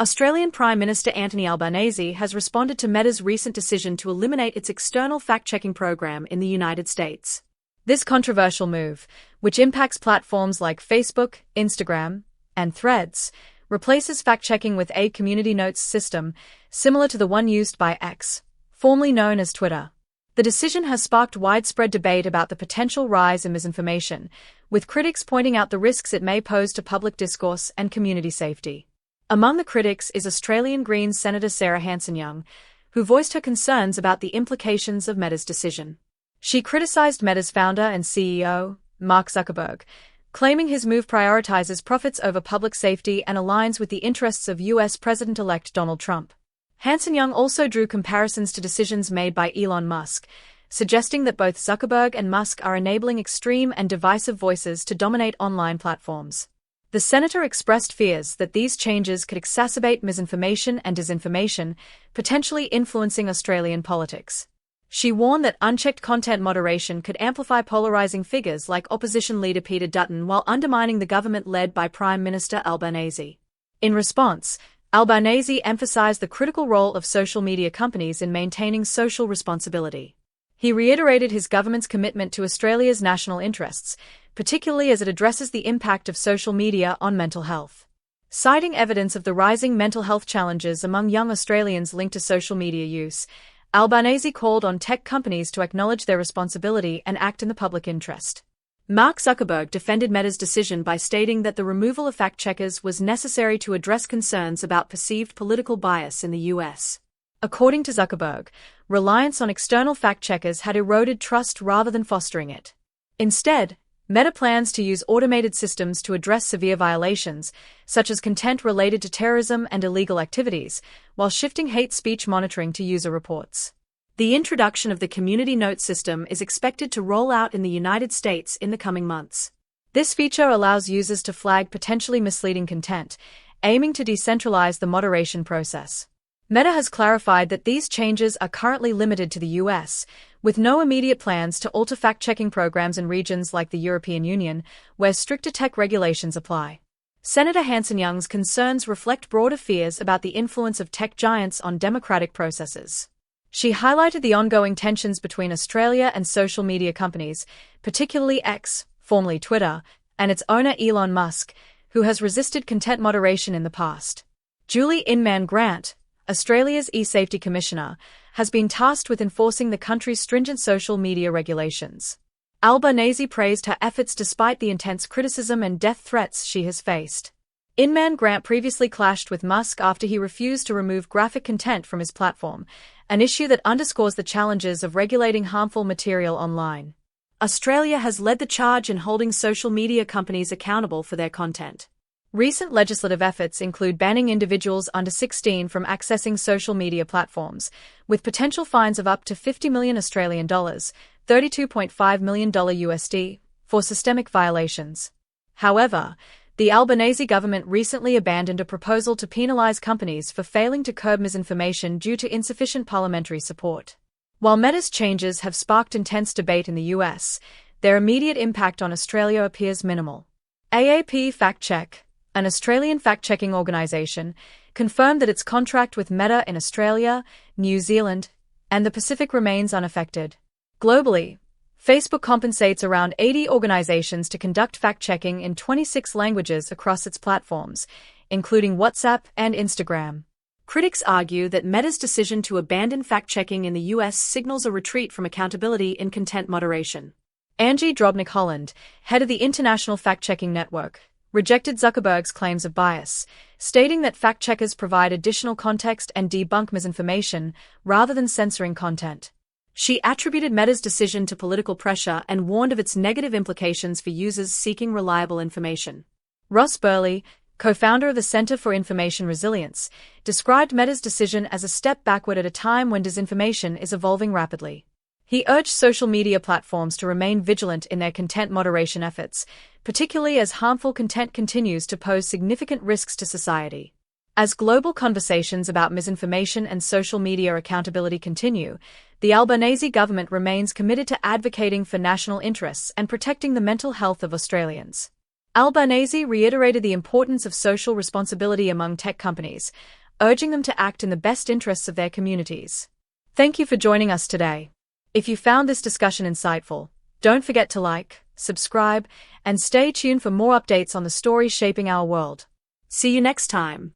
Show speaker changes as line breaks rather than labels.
Australian Prime Minister Anthony Albanese has responded to Meta's recent decision to eliminate its external fact-checking program in the United States. This controversial move, which impacts platforms like Facebook, Instagram, and Threads, replaces fact-checking with a community notes system similar to the one used by X, formerly known as Twitter. The decision has sparked widespread debate about the potential rise in misinformation, with critics pointing out the risks it may pose to public discourse and community safety. Among the critics is Australian Greens Senator Sarah Hanson-Young, who voiced her concerns about the implications of Meta's decision. She criticized Meta's founder and CEO, Mark Zuckerberg, claiming his move prioritizes profits over public safety and aligns with the interests of U.S. President-elect Donald Trump. Hanson-Young also drew comparisons to decisions made by Elon Musk, suggesting that both Zuckerberg and Musk are enabling extreme and divisive voices to dominate online platforms. The senator expressed fears that these changes could exacerbate misinformation and disinformation, potentially influencing Australian politics. She warned that unchecked content moderation could amplify polarizing figures like opposition leader Peter Dutton while undermining the government led by Prime Minister Albanese. In response, Albanese emphasized the critical role of social media companies in maintaining social responsibility. He reiterated his government's commitment to Australia's national interests, particularly as it addresses the impact of social media on mental health. Citing evidence of the rising mental health challenges among young Australians linked to social media use, Albanese called on tech companies to acknowledge their responsibility and act in the public interest. Mark Zuckerberg defended Meta's decision by stating that the removal of fact-checkers was necessary to address concerns about perceived political bias in the U.S. According to Zuckerberg, reliance on external fact-checkers had eroded trust rather than fostering it. Instead, Meta plans to use automated systems to address severe violations, such as content related to terrorism and illegal activities, while shifting hate speech monitoring to user reports. The introduction of the Community Note system is expected to roll out in the United States in the coming months. This feature allows users to flag potentially misleading content, aiming to decentralize the moderation process. Meta has clarified that these changes are currently limited to the US, with no immediate plans to alter fact-checking programs in regions like the European Union, where stricter tech regulations apply. Senator Hanson-Young's concerns reflect broader fears about the influence of tech giants on democratic processes. She highlighted the ongoing tensions between Australia and social media companies, particularly X, formerly Twitter, and its owner Elon Musk, who has resisted content moderation in the past. Julie Inman-Grant, Australia's e-safety commissioner, has been tasked with enforcing the country's stringent social media regulations. Albanese praised her efforts despite the intense criticism and death threats she has faced. Inman-Grant previously clashed with Musk after he refused to remove graphic content from his platform, an issue that underscores the challenges of regulating harmful material online. Australia has led the charge in holding social media companies accountable for their content. Recent legislative efforts include banning individuals under 16 from accessing social media platforms, with potential fines of up to 50 million Australian dollars, $32.5 million USD, for systemic violations. However, the Albanese government recently abandoned a proposal to penalise companies for failing to curb misinformation due to insufficient parliamentary support. While Meta's changes have sparked intense debate in the US, their immediate impact on Australia appears minimal. AAP Fact Check, an Australian fact-checking organisation, confirmed that its contract with Meta in Australia, New Zealand, and the Pacific remains unaffected. Globally, Facebook compensates around 80 organizations to conduct fact-checking in 26 languages across its platforms, including WhatsApp and Instagram. Critics argue that Meta's decision to abandon fact-checking in the US signals a retreat from accountability in content moderation. Angie Drobnik-Holland, head of the International Fact-Checking Network, rejected Zuckerberg's claims of bias, stating that fact-checkers provide additional context and debunk misinformation rather than censoring content. She attributed Meta's decision to political pressure and warned of its negative implications for users seeking reliable information. Ross Burley, co-founder of the Center for Information Resilience, described Meta's decision as a step backward at a time when disinformation is evolving rapidly. He urged social media platforms to remain vigilant in their content moderation efforts, particularly as harmful content continues to pose significant risks to society. As global conversations about misinformation and social media accountability continue, the Albanese government remains committed to advocating for national interests and protecting the mental health of Australians. Albanese reiterated the importance of social responsibility among tech companies, urging them to act in the best interests of their communities. Thank you for joining us today. If you found this discussion insightful, don't forget to like, subscribe, and stay tuned for more updates on the stories shaping our world. See you next time.